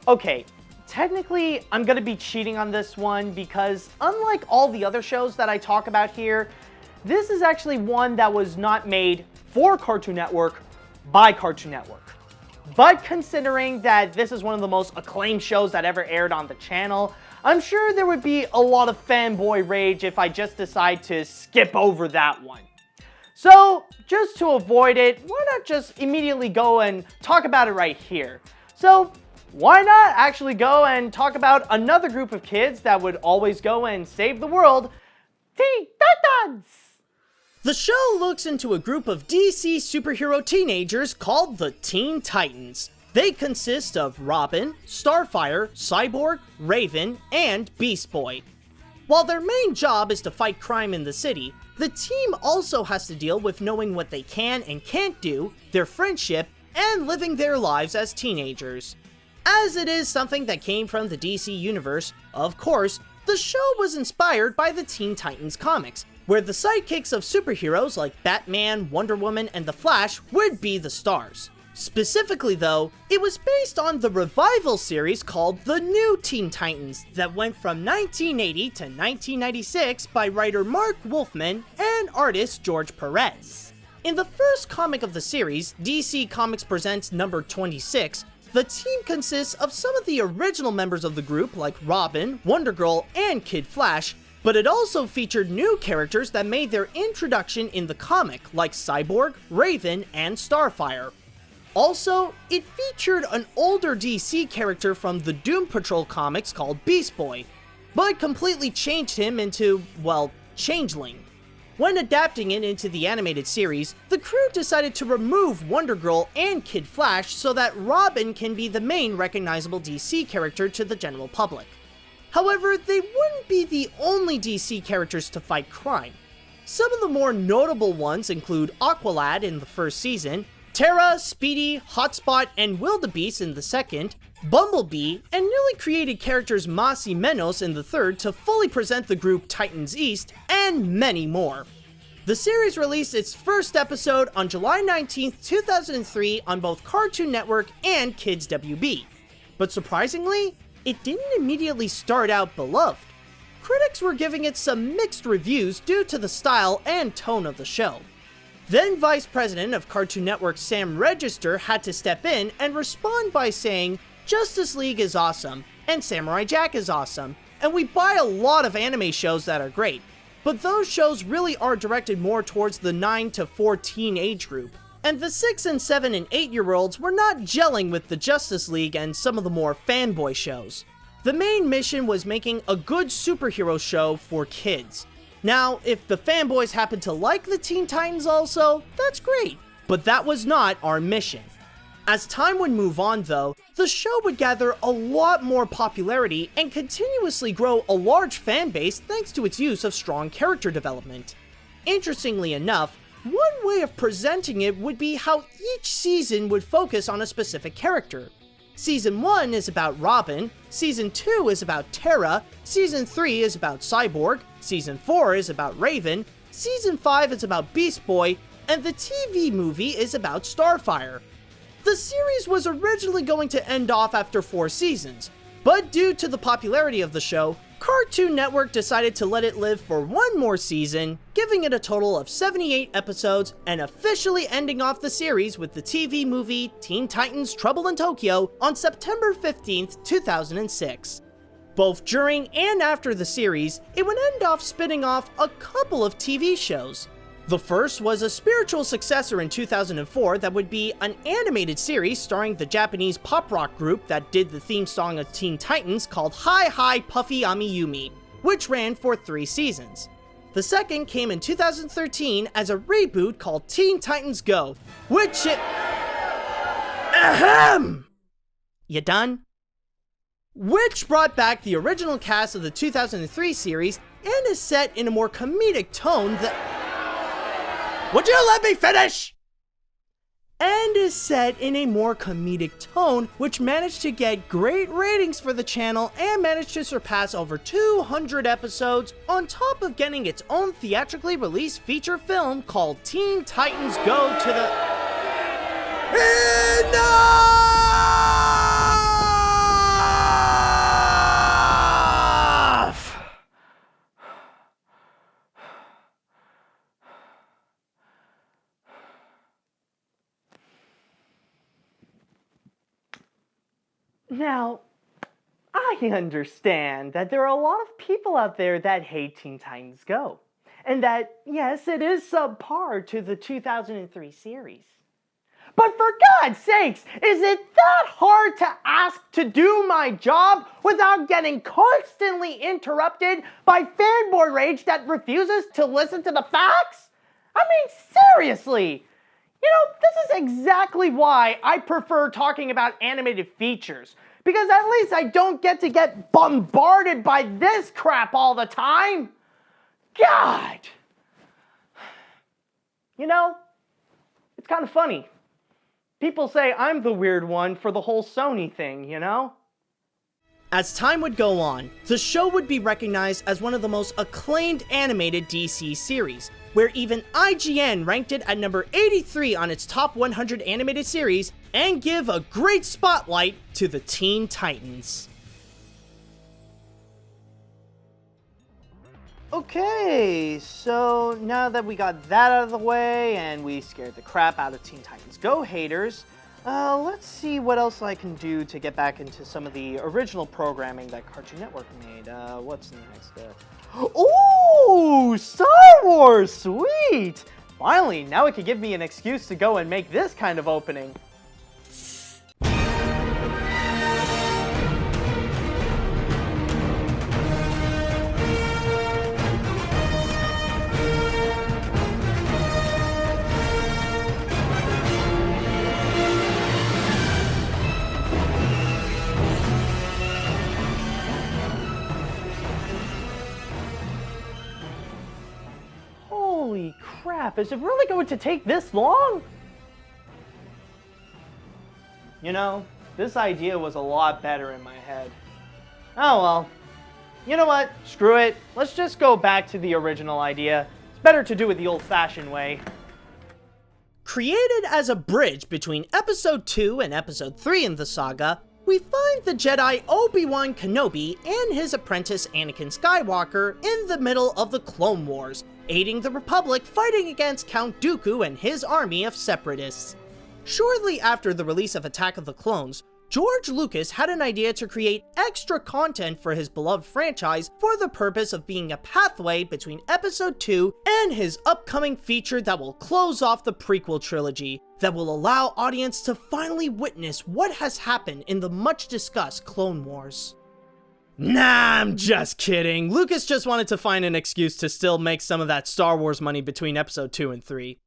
Okay, technically I'm gonna be cheating on this one because unlike all the other shows that I talk about here, this is actually one that was not made for Cartoon Network by Cartoon Network. But considering that this is one of the most acclaimed shows that ever aired on the channel, I'm sure there would be a lot of fanboy rage if I just decide to skip over that one. So, just to avoid it, why not just immediately go and talk about it right here? So, why not actually go and talk about another group of kids that would always go and save the world, Teen Titans! The show looks into a group of DC superhero teenagers called the Teen Titans. They consist of Robin, Starfire, Cyborg, Raven, and Beast Boy. While their main job is to fight crime in the city, the team also has to deal with knowing what they can and can't do, their friendship, and living their lives as teenagers. As it is something that came from the DC universe, of course, the show was inspired by the Teen Titans comics, where the sidekicks of superheroes like Batman, Wonder Woman, and The Flash would be the stars. Specifically though, it was based on the revival series called The New Teen Titans that went from 1980 to 1996 by writer Mark Wolfman and artist George Perez. In the first comic of the series, DC Comics Presents number 26, the team consists of some of the original members of the group like Robin, Wonder Girl, and Kid Flash, but it also featured new characters that made their introduction in the comic like Cyborg, Raven, and Starfire. Also, it featured an older DC character from the Doom Patrol comics called Beast Boy, but completely changed him into, well, Changeling. When adapting it into the animated series, the crew decided to remove Wonder Girl and Kid Flash so that Robin can be the main recognizable DC character to the general public. However, they wouldn't be the only DC characters to fight crime. Some of the more notable ones include Aqualad in the first season, Terra, Speedy, Hotspot, and Wildebeest in the second, Bumblebee, and newly created characters Mas y Menos in the third to fully present the group Titans East, and many more. The series released its first episode on July 19th, 2003 on both Cartoon Network and Kids WB. But surprisingly, it didn't immediately start out beloved. Critics were giving it some mixed reviews due to the style and tone of the show. Then Vice President of Cartoon Network Sam Register had to step in and respond by saying, "Justice League is awesome, and Samurai Jack is awesome, and we buy a lot of anime shows that are great, but those shows really are directed more towards the 9 to 14 age group, and the 6 and 7 and 8-year-olds were not gelling with the Justice League and some of the more fanboy shows. The main mission was making a good superhero show for kids. Now, if the fanboys happen to like the Teen Titans also, that's great, but that was not our mission." As time would move on though, the show would gather a lot more popularity and continuously grow a large fan base thanks to its use of strong character development. Interestingly enough, one way of presenting it would be how each season would focus on a specific character. Season 1 is about Robin, Season 2 is about Terra, Season 3 is about Cyborg, Season 4 is about Raven, Season 5 is about Beast Boy, and the TV movie is about Starfire. The series was originally going to end off after 4 seasons, but due to the popularity of the show, Cartoon Network decided to let it live for one more season, giving it a total of 78 episodes and officially ending off the series with the TV movie Teen Titans Trouble in Tokyo on September 15th, 2006. Both during and after the series, it would end off spinning off a couple of TV shows. The first was a spiritual successor in 2004 that would be an animated series starring the Japanese pop rock group that did the theme song of Teen Titans called Hi Hi Puffy Ami Yumi, which ran for 3 seasons. The second came in 2013 as a reboot called Teen Titans Go, which it... Ahem! You done? Which brought back the original cast of the 2003 series and is set in a more comedic tone that... Would you let me finish? And is set in a more comedic tone, which managed to get great ratings for the channel and managed to surpass over 200 episodes, on top of getting its own theatrically released feature film called Teen Titans Go to the... Enough! Now, I understand that there are a lot of people out there that hate Teen Titans Go, and that, yes, it is subpar to the 2003 series. But for God's sakes, is it that hard to ask to do my job without getting constantly interrupted by fanboy rage that refuses to listen to the facts? I mean, seriously! You know, this is exactly why I prefer talking about animated features, because at least I don't get bombarded by this crap all the time. God! You know, it's kind of funny. People say I'm the weird one for the whole Sony thing, you know? As time would go on, the show would be recognized as one of the most acclaimed animated DC series, where even IGN ranked it at number 83 on its top 100 animated series, and give a great spotlight to the Teen Titans. Okay, so now that we got that out of the way and we scared the crap out of Teen Titans Go haters, let's see what else I can do to get back into some of the original programming that Cartoon Network made. What's next? Ooh, Star Wars, sweet! Finally, now it could give me an excuse to go and make this kind of opening. Holy crap, is it really going to take this long? You know, this idea was a lot better in my head. Oh well. You know what? Screw it. Let's just go back to the original idea. It's better to do it the old-fashioned way. Created as a bridge between Episode 2 and Episode 3 in the saga, we find the Jedi Obi-Wan Kenobi and his apprentice Anakin Skywalker in the middle of the Clone Wars, aiding the Republic fighting against Count Dooku and his army of separatists. Shortly after the release of Attack of the Clones, George Lucas had an idea to create extra content for his beloved franchise for the purpose of being a pathway between Episode 2 and his upcoming feature that will close off the prequel trilogy, that will allow audience to finally witness what has happened in the much-discussed Clone Wars. Nah, I'm just kidding. Lucas just wanted to find an excuse to still make some of that Star Wars money between Episode 2 and 3.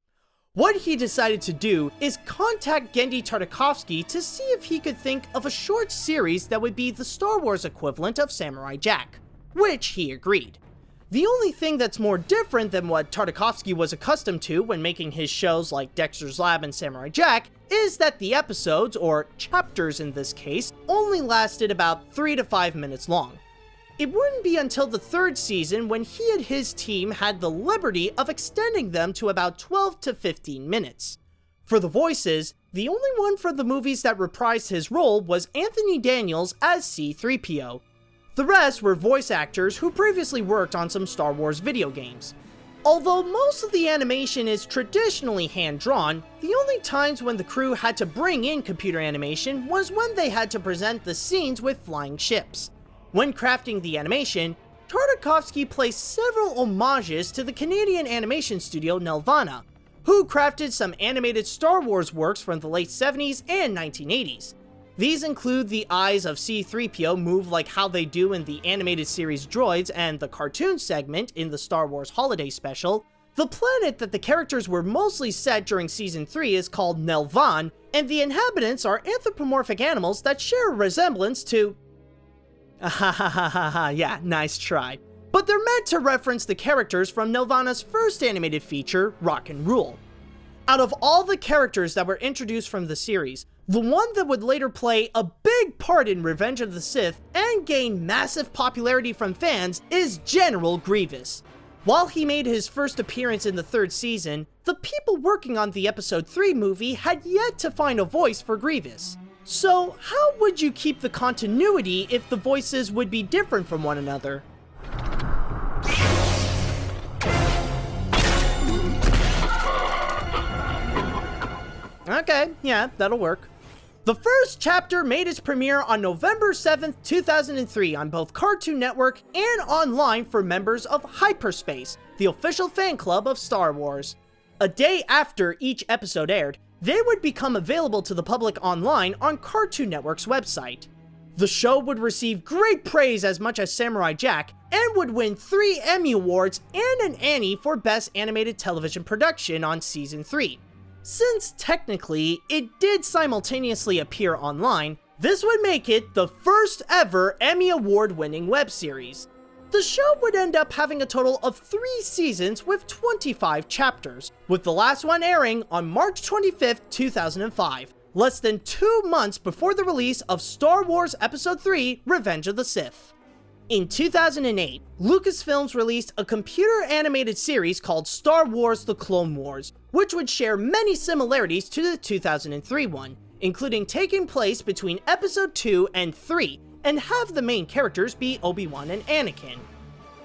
What he decided to do is contact Genndy Tartakovsky to see if he could think of a short series that would be the Star Wars equivalent of Samurai Jack, which he agreed. The only thing that's more different than what Tartakovsky was accustomed to when making his shows like Dexter's Lab and Samurai Jack is that the episodes, or chapters in this case, only lasted about 3 to 5 minutes long. It wouldn't be until the third season when he and his team had the liberty of extending them to about 12 to 15 minutes. For the voices, the only one for the movies that reprised his role was Anthony Daniels as C-3PO. The rest were voice actors who previously worked on some Star Wars video games. Although most of the animation is traditionally hand-drawn, the only times when the crew had to bring in computer animation was when they had to present the scenes with flying ships. When crafting the animation, Tartakovsky placed several homages to the Canadian animation studio Nelvana, who crafted some animated Star Wars works from the late 70s and 1980s. These include the eyes of C-3PO move like how they do in the animated series Droids and the cartoon segment in the Star Wars Holiday Special. The planet that the characters were mostly set during Season 3 is called Nelvan, and the inhabitants are anthropomorphic animals that share a resemblance to... yeah, nice try. But they're meant to reference the characters from Nelvana's first animated feature, Rock and Rule. Out of all the characters that were introduced from the series, the one that would later play a big part in Revenge of the Sith and gain massive popularity from fans is General Grievous. While he made his first appearance in the third season, the people working on the Episode 3 movie had yet to find a voice for Grievous. So, how would you keep the continuity if the voices would be different from one another? Okay, yeah, that'll work. The first chapter made its premiere on November 7th, 2003 on both Cartoon Network and online for members of Hyperspace, the official fan club of Star Wars. A day after each episode aired, they would become available to the public online on Cartoon Network's website. The show would receive great praise as much as Samurai Jack, and would win 3 Emmy Awards and an Annie for Best Animated Television Production on Season 3. Since technically it did simultaneously appear online, this would make it the first ever Emmy Award-winning web series. The show would end up having a total of 3 seasons with 25 chapters, with the last one airing on March 25th, 2005, less than 2 months before the release of Star Wars Episode 3: Revenge of the Sith. In 2008, Lucasfilms released a computer-animated series called Star Wars: The Clone Wars, which would share many similarities to the 2003 one, including taking place between Episode 2 and 3, and have the main characters be Obi-Wan and Anakin.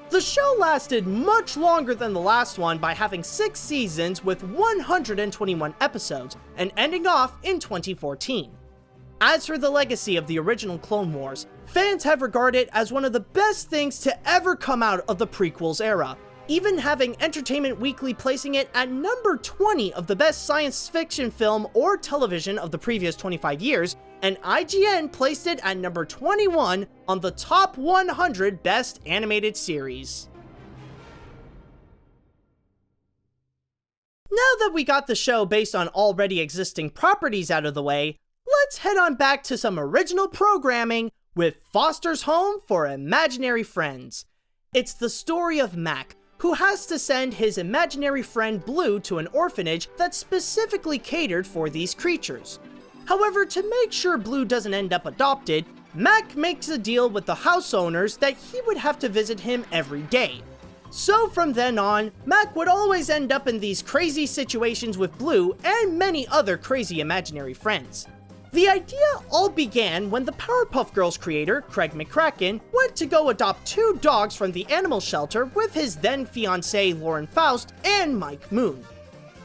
The show lasted much longer than the last one by having 6 seasons with 121 episodes, and ending off in 2014. As for the legacy of the original Clone Wars, fans have regarded it as one of the best things to ever come out of the prequels era, even having Entertainment Weekly placing it at number 20 of the best science fiction film or television of the previous 25 years, and IGN placed it at number 21 on the top 100 best animated series. Now that we got the show based on already existing properties out of the way, let's head on back to some original programming with Foster's Home for Imaginary Friends. It's the story of Mac, who has to send his imaginary friend Blue to an orphanage that's specifically catered for these creatures. However, to make sure Blue doesn't end up adopted, Mac makes a deal with the house owners that he would have to visit him every day. So from then on, Mac would always end up in these crazy situations with Blue and many other crazy imaginary friends. The idea all began when the Powerpuff Girls creator, Craig McCracken, went to go adopt 2 dogs from the animal shelter with his then-fiancée Lauren Faust and Mike Moon.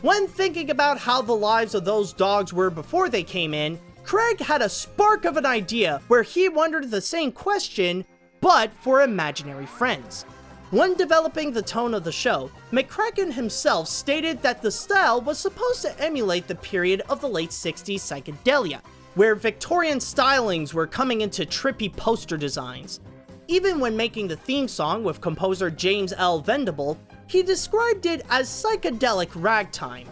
When thinking about how the lives of those dogs were before they came in, Craig had a spark of an idea where he wondered the same question, but for imaginary friends. When developing the tone of the show, McCracken himself stated that the style was supposed to emulate the period of the late 60s psychedelia, where Victorian stylings were coming into trippy poster designs. Even when making the theme song with composer James L. Vendible, he described it as psychedelic ragtime.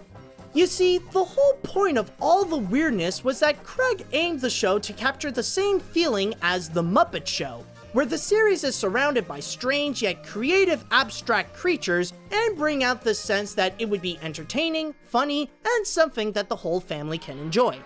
You see, the whole point of all the weirdness was that Craig aimed the show to capture the same feeling as The Muppet Show, where the series is surrounded by strange yet creative abstract creatures and bring out the sense that it would be entertaining, funny, and something that the whole family can enjoy.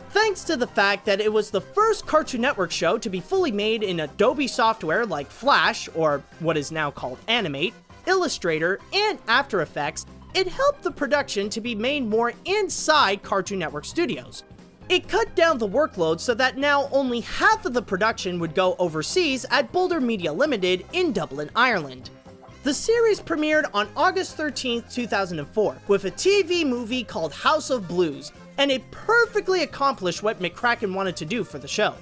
Thanks to the fact that it was the first Cartoon Network show to be fully made in Adobe software like Flash, or what is now called Animate, Illustrator, and After Effects, it helped the production to be made more inside Cartoon Network studios. It cut down the workload so that now only half of the production would go overseas at Boulder Media Limited in Dublin, Ireland. The series premiered on August 13, 2004, with a TV movie called House of Blues, and it perfectly accomplished what McCracken wanted to do for the show.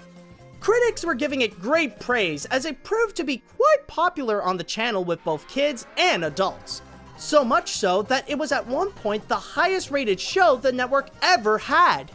Critics were giving it great praise as it proved to be quite popular on the channel with both kids and adults. So much so that it was at one point the highest rated show the network ever had.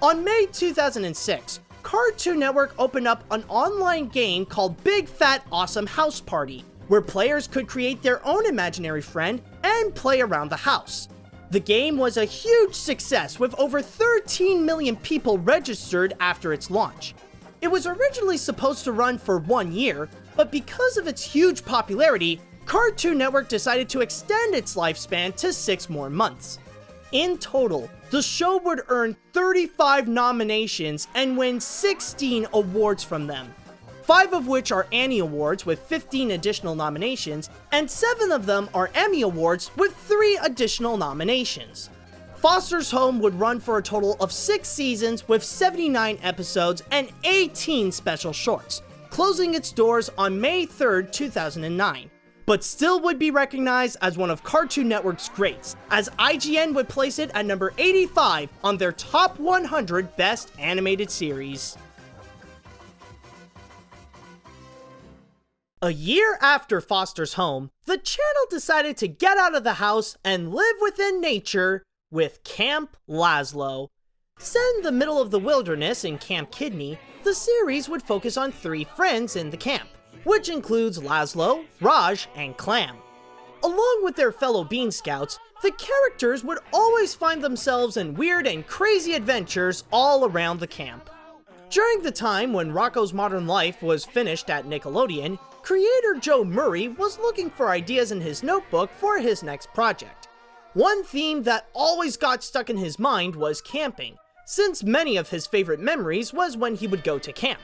On May 2006, Cartoon Network opened up an online game called Big Fat Awesome House Party, where players could create their own imaginary friend and play around the house. The game was a huge success with over 13 million people registered after its launch. It was originally supposed to run for 1 year, but because of its huge popularity, Cartoon Network decided to extend its lifespan to 6 more months. In total, the show would earn 35 nominations and win 16 awards from them, 5 of which are Annie Awards with 15 additional nominations, and 7 of them are Emmy Awards with 3 additional nominations. Foster's Home would run for a total of 6 seasons with 79 episodes and 18 special shorts, closing its doors on May 3rd, 2009. but still would be recognized as one of Cartoon Network's greats, as IGN would place it at number 85 on their top 100 best animated series. A year after Foster's home, the channel decided to get out of the house and live within nature with Camp Lazlo. Set in the middle of the wilderness in Camp Kidney, the series would focus on 3 friends in the camp, which includes Lazlo, Raj, and Clam. Along with their fellow Bean Scouts, the characters would always find themselves in weird and crazy adventures all around the camp. During the time when Rocko's Modern Life was finished at Nickelodeon, creator Joe Murray was looking for ideas in his notebook for his next project. One theme that always got stuck in his mind was camping, since many of his favorite memories was when he would go to camp.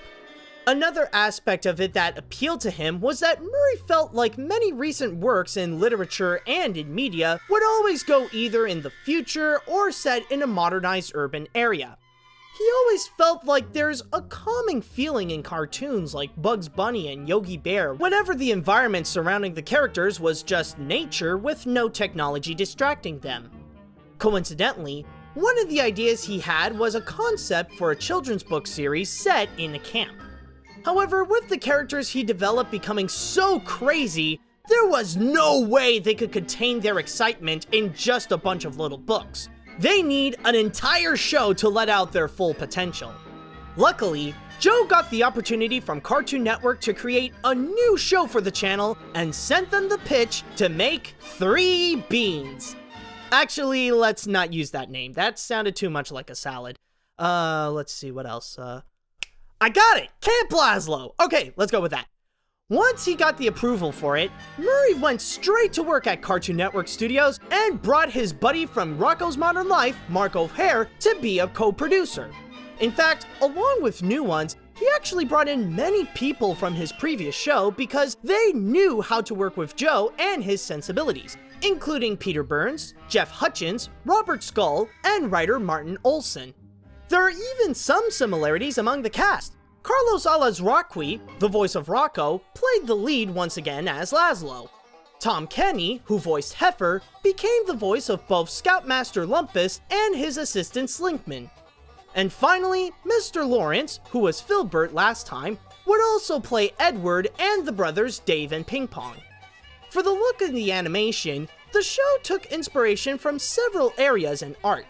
Another aspect of it that appealed to him was that Murray felt like many recent works in literature and in media would always go either in the future or set in a modernized urban area. He always felt like there's a calming feeling in cartoons like Bugs Bunny and Yogi Bear whenever the environment surrounding the characters was just nature with no technology distracting them. Coincidentally, one of the ideas he had was a concept for a children's book series set in a camp. However, with the characters he developed becoming so crazy, there was no way they could contain their excitement in just a bunch of little books. They need an entire show to let out their full potential. Luckily, Joe got the opportunity from Cartoon Network to create a new show for the channel and sent them the pitch to make 3 Beans. Actually, let's not use that name. That sounded too much like a salad. Let's see, what else? I got it! Camp Lazlo! Okay, let's go with that. Once he got the approval for it, Murray went straight to work at Cartoon Network Studios and brought his buddy from Rocko's Modern Life, Mark O'Hare, to be a co-producer. In fact, along with new ones, he actually brought in many people from his previous show because they knew how to work with Joe and his sensibilities, including Peter Burns, Jeff Hutchins, Robert Skull, and writer Martin Olson. There are even some similarities among the cast. Carlos Alazraqui, the voice of Rocko, played the lead once again as Lazlo. Tom Kenny, who voiced Heifer, became the voice of both Scoutmaster Lumpus and his assistant Slinkman. And finally, Mr. Lawrence, who was Filbert last time, would also play Edward and the brothers Dave and Ping Pong. For the look of the animation, the show took inspiration from several areas in art.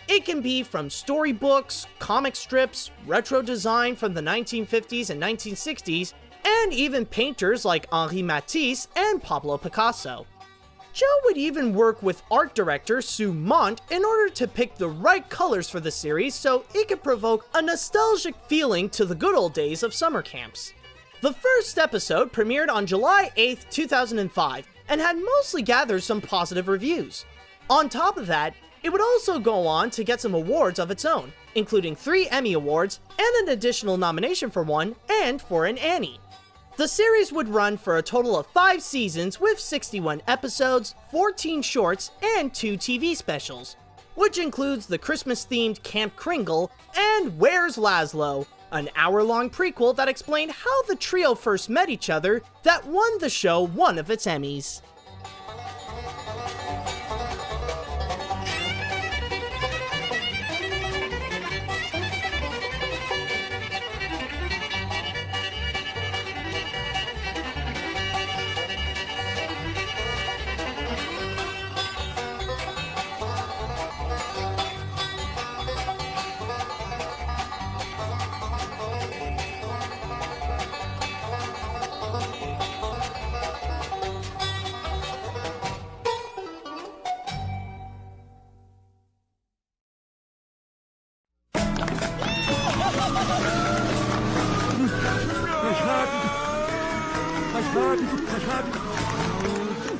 It can be from storybooks, comic strips, retro design from the 1950s and 1960s, and even painters like Henri Matisse and Pablo Picasso. Joe would even work with art director Sue Mondt in order to pick the right colors for the series so it could provoke a nostalgic feeling to the good old days of summer camps. The first episode premiered on July 8th, 2005, and had mostly gathered some positive reviews. On top of that, it would also go on to get some awards of its own, including 3 Emmy Awards and an additional nomination for one and for an Annie. The series would run for a total of 5 seasons with 61 episodes, 14 shorts, and 2 TV specials, which includes the Christmas-themed Camp Kringle and Where's Lazlo, an hour-long prequel that explained how the trio first met each other that won the show one of its Emmys. Mais rápido! Mais rápido! Mais rápido!